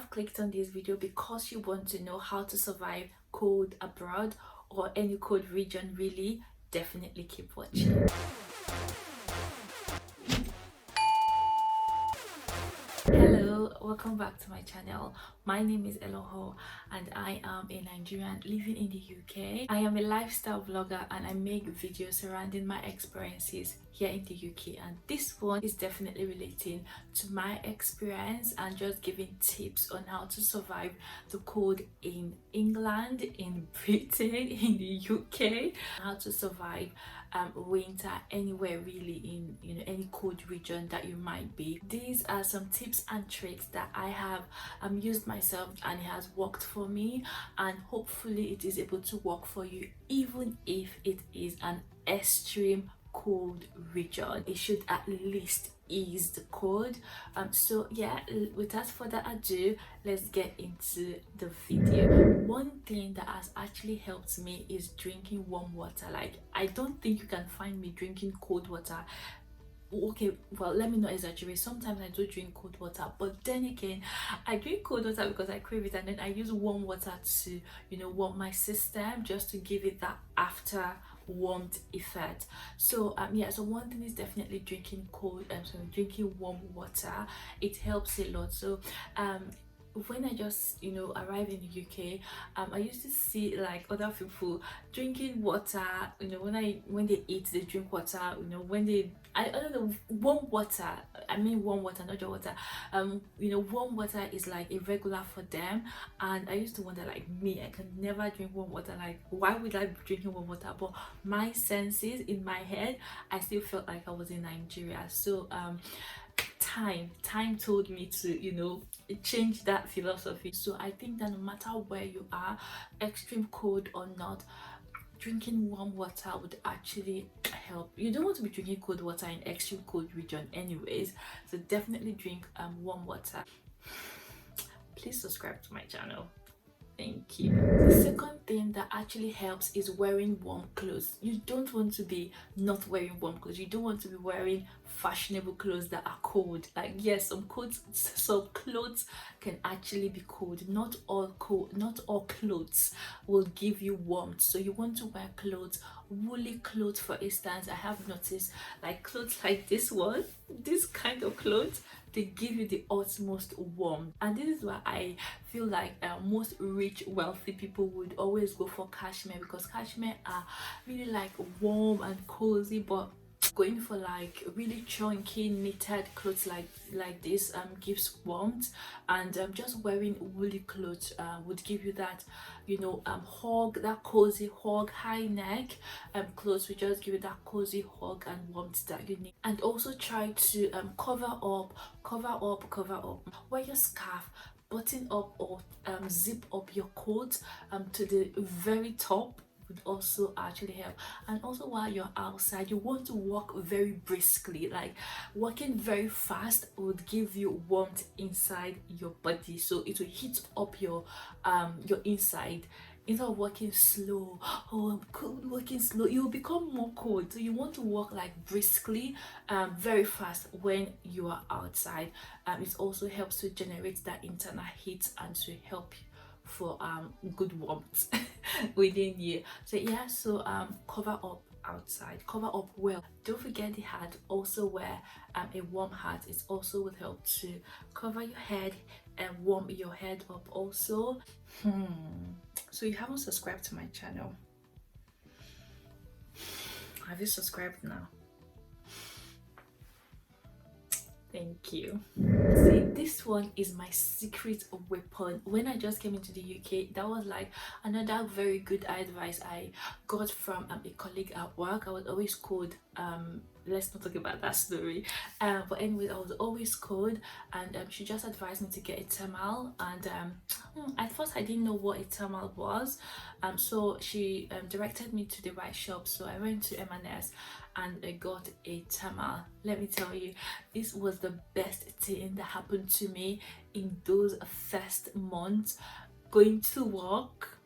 have clicked on this video because you want to know how to survive cold abroad or any cold region, really, definitely keep watching. Hello, welcome back to my channel. My name is Eloho and I am a Nigerian living in the UK. I am a lifestyle vlogger and I make videos surrounding my experiences here in the UK, and this one is definitely relating to my experience and just giving tips on how to survive the cold in England, in Britain, in the UK, how to survive winter anywhere really in any cold region that you might be. These are some tips and tricks that I have used myself and it has worked for me, and hopefully it is able to work for you even if it is an extreme cold region. It should at least ease the cold. So yeah, without further ado, let's get into the video. One thing that has actually helped me is drinking warm water. Like, I don't think you can find me drinking cold water. Okay, well, let me not exaggerate. Sometimes I do drink cold water, but then again, I drink cold water because I crave it, and then I use warm water to warm my system, just to give it that after warmth effect. So yeah, so one thing is definitely drinking drinking warm water. It helps a lot. So when I just arrived in the UK, I used to see like other people drinking water. When they eat, they drink water. When they, I don't know, warm water. I mean warm water, not your water. Warm water is like a regular for them, and I used to wonder, like, me, I can never drink warm water. Like, why would I be drinking warm water? But my senses, in my head, I still felt like I was in Nigeria. So time told me to change that philosophy. So I think that no matter where you are, extreme cold or not, drinking warm water would actually help. You don't want to be drinking cold water in extreme cold region anyways, so definitely drink warm water. Please subscribe to my channel. Thank you. The second thing that actually helps is wearing warm clothes. You don't want to be not wearing warm clothes. You don't want to be wearing fashionable clothes that are cold. Like, yes, some clothes can actually be cold. Not all clothes will give you warmth. So you want to wear clothes, woolly clothes. For instance, I have noticed, like, clothes like this one, this kind of clothes, they give you the utmost warmth. And this is why I feel like most rich, wealthy people would always go for cashmere, because cashmere are really like warm and cozy. But going for like really chunky knitted clothes like this gives warmth, and just wearing woolly clothes would give you that hug, that cozy hug. High neck clothes will just give you that cozy hug and warmth that you need. And also try to cover up. Wear your scarf, button up or zip up your coat to the very top would also actually help. And also, while you're outside, you want to walk very briskly. Like, walking very fast would give you warmth inside your body, so it will heat up your inside. Instead of walking slow, oh I'm cold, walking slow, you will become more cold. So you want to walk like briskly, very fast when you are outside. It also helps to generate that internal heat and to help you for good warmth within you. So yeah, so cover up outside, cover up well. Don't forget the hat. Also wear a warm hat. It also will help to cover your head and warm your head up also. So you haven't subscribed to my channel, have you subscribed now? Thank you. See, this one is my secret weapon. When I just came into the UK, that was like another very good advice I got from a colleague at work. I was always cold. Let's not talk about that story. But anyway, I was always cold, and she just advised me to get a thermal. And at first I didn't know what a thermal was. So she directed me to the right shop. So I went to M&S and I got a thermal. Let me tell you, this was the best thing that happened to me in those first months. Going to work,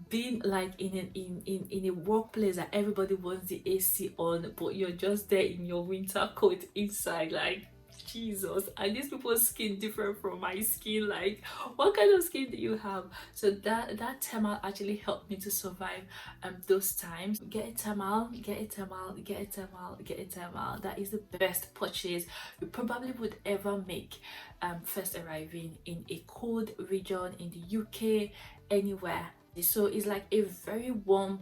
being like in a workplace that everybody wants the AC on, but you're just there in your winter coat inside. Like, Jesus, and these people's skin different from my skin. Like, what kind of skin do you have? So that thermal actually helped me to survive those times. Get a thermal, get a thermal, get a thermal, get a thermal. That is the best purchase you probably would ever make first arriving in a cold region in the UK, anywhere. So it's like a very warm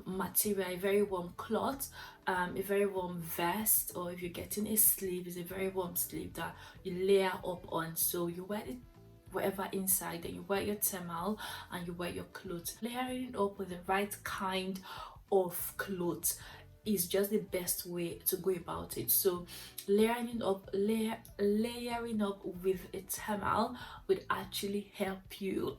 material, a very warm cloth, a very warm vest, or if you're getting a sleeve, it's a very warm sleeve that you layer up on. So you wear it whatever inside, then you wear your thermal and you wear your clothes. Layering it up with the right kind of clothes is just the best way to go about it. So layering up with a thermal would actually help you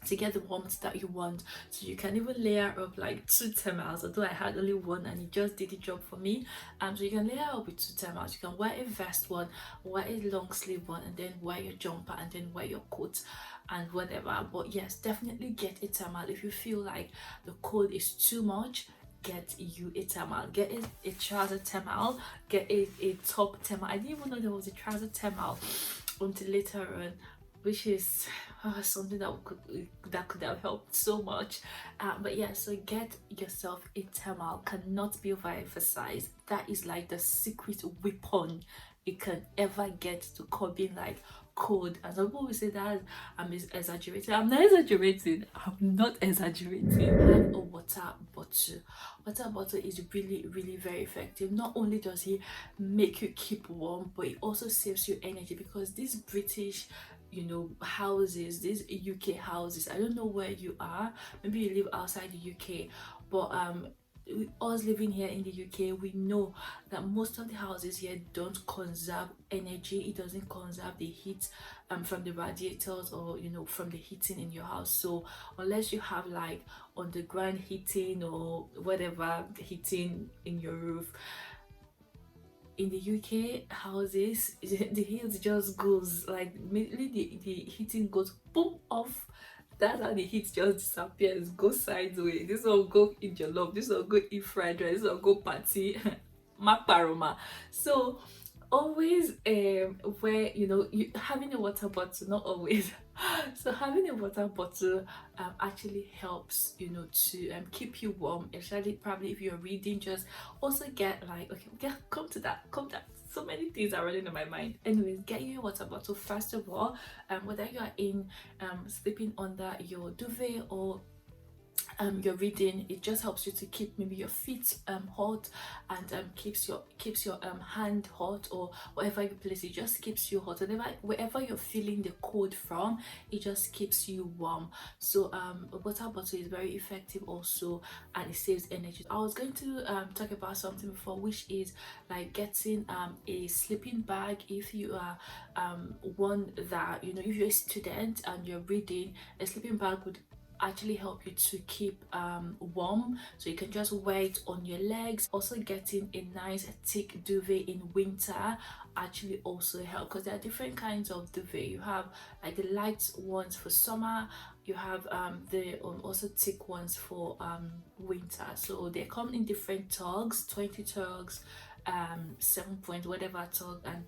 to get the warmth that you want. So you can even layer up like 2 thermals, although I had only one and it just did the job for me. So you can layer up with 2 thermals. You can wear a vest one, wear a long sleeve one, and then wear your jumper, and then wear your coat and whatever. But yes, definitely get a thermal if you feel like the cold is too much. Get you a thermal, get a trouser thermal, get a top thermal. I didn't even know there was a trouser thermal until later on, which is something that could have helped so much. But yeah, so get yourself a thermal. Cannot be overemphasized. That is like the secret weapon you can ever get to curbing like cold. And some people will say that I'm exaggerating. I'm not exaggerating. I'm not exaggerating. Have a water bottle. Water bottle is really very effective. Not only does it make you keep warm, but it also saves you energy, because these British houses, these UK houses, I don't know where you are, maybe you live outside the UK, but us living here in the UK, we know that most of the houses here don't conserve energy. It doesn't conserve the heat from the radiators, or from the heating in your house. So unless you have like underground heating or whatever heating in your roof, in the UK houses, the heat just goes like immediately, the heating goes boom off. That's how the heat just disappears, go sideways. This will go in your love, this will go in fried rice, this will go party maparoma. So always where you having a water bottle, not always so having a water bottle actually helps to keep you warm, especially probably if you're reading. Just also get like, okay, come to that, so many things are running in my mind. Anyways, get you a water bottle first of all, whether you are in sleeping under your duvet or you're reading. It just helps you to keep maybe your feet hot, and keeps your hand hot, or whatever you place, it just keeps you hot. Wherever you're feeling the cold from, it just keeps you warm. So a water bottle is very effective also, and it saves energy. I was going to talk about something before, which is like getting a sleeping bag. If you are one that if you're a student and you're reading, a sleeping bag would actually help you to keep warm, so you can just wear it on your legs. Also getting a nice thick duvet in winter actually also help, because there are different kinds of duvet. You have like the light ones for summer, you have the also thick ones for winter. So they come in different tugs, 20 tugs, 7 point whatever tug, and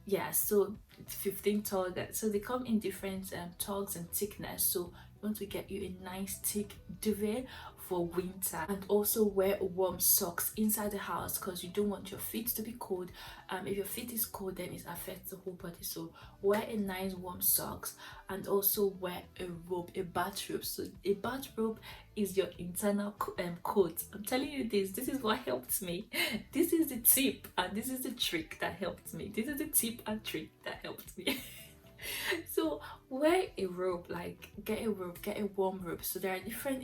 yeah, so 15 tug. So they come in different tugs and thickness. So you want to get you a nice thick duvet for winter, and also wear warm socks inside the house, because you don't want your feet to be cold. If your feet is cold, then it affects the whole body. So wear a nice warm socks, and also wear a robe, a bathrobe. So a bathrobe is your internal coat. I'm telling you, this is what helped me. This is the tip and this is the trick that helped me. This is the tip and trick that helped me. So wear a robe, like get a robe, get a warm robe. So there are different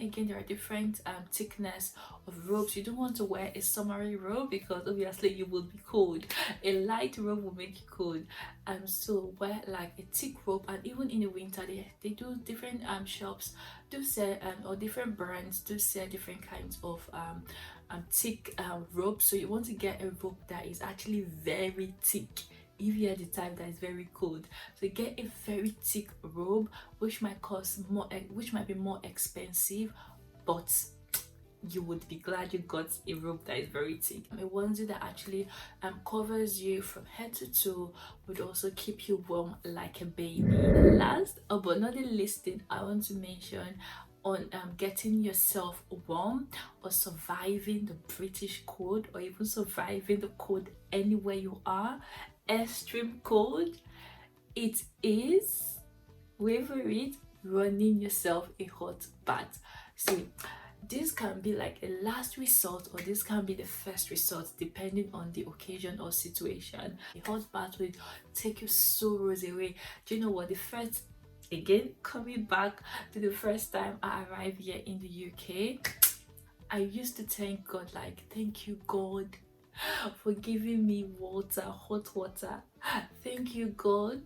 thickness of robes. You don't want to wear a summery robe, because obviously you will be cold. A light robe will make you cold. So wear like a thick robe. And even in the winter, they do different shops do sell or different brands do sell different kinds of thick robe. So you want to get a robe that is actually very thick if you're the type that is very cold. So get a very thick robe, which might cost more, which might be more expensive, but you would be glad you got a robe that is very thick. A onesie that actually covers you from head to toe would also keep you warm like a baby. Last but not the least thing I want to mention on getting yourself warm or surviving the British cold, or even surviving the cold anywhere you are, extreme cold, it is, wait for it, running yourself a hot bath. See, this can be like a last resort, or this can be the first resort depending on the occasion or situation. A hot bath will take your sorrows away. Do you know what? The first, again, coming back to the first time I arrived here in the UK, I used to thank God, like, thank you God for giving me water, hot water. Thank you God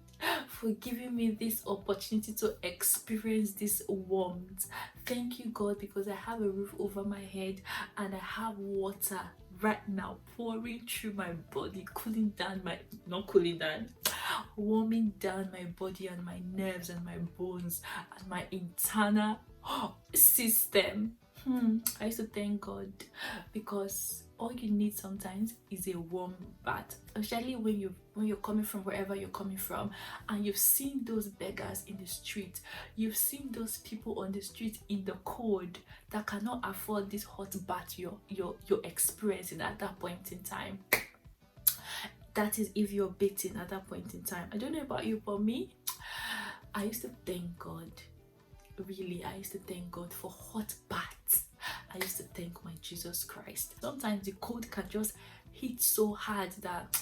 for giving me this opportunity to experience this warmth. Thank you God, because I have a roof over my head and I have water right now pouring through my body, cooling down my, not cooling down, warming down my body and my nerves and my bones and my internal system. I used to thank God, because all you need sometimes is a warm bath, especially when you're coming from wherever you're coming from, and you've seen those beggars in the street, you've seen those people on the street in the cold that cannot afford this hot bath you're experiencing at that point in time. That is if you're bathing at that point in time. I don't know about you, but me, I used to thank God. Really, I used to thank God for hot baths. I used to thank my Jesus Christ. Sometimes the cold can just hit so hard that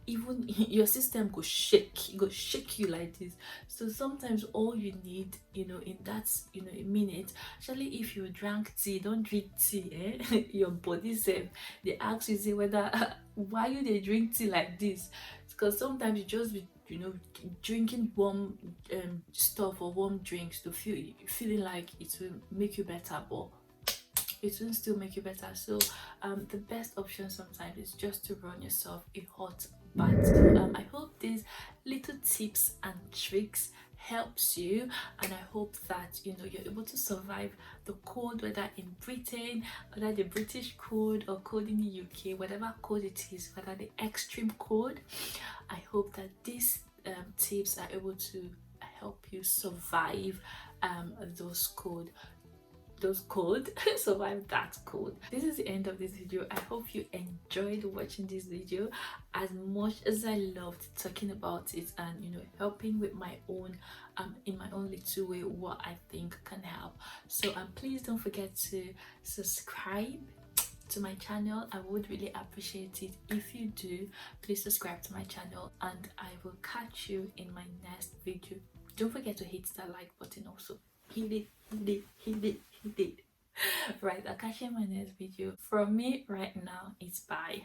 even your system go shake, it go shake you like this. So sometimes all you need, in that, a minute, especially if you drank tea, don't drink tea, your body self, they ask you, say, whether why you they drink tea like this, because sometimes you just be drinking warm stuff or warm drinks to feeling like it will make you better, but it will still make you better. So the best option sometimes is just to run yourself a hot bath. So I hope these little tips and tricks helps you, and I hope that you're able to survive the cold, whether in Britain, whether the British cold or cold in the UK, whatever cold it is, whether the extreme cold. I hope that these tips are able to help you survive those cold survive that cold. This is the end of this video. I hope you enjoyed watching this video as much as I loved talking about it, and helping with my own in my own little way what I think can help. So please don't forget to subscribe to my channel. I would really appreciate it if you do. Please subscribe to my channel, and I will catch you in my next video. Don't forget to hit that like button also. Hit it. Right, I'll catch you in my next video. From me right now, it's bye.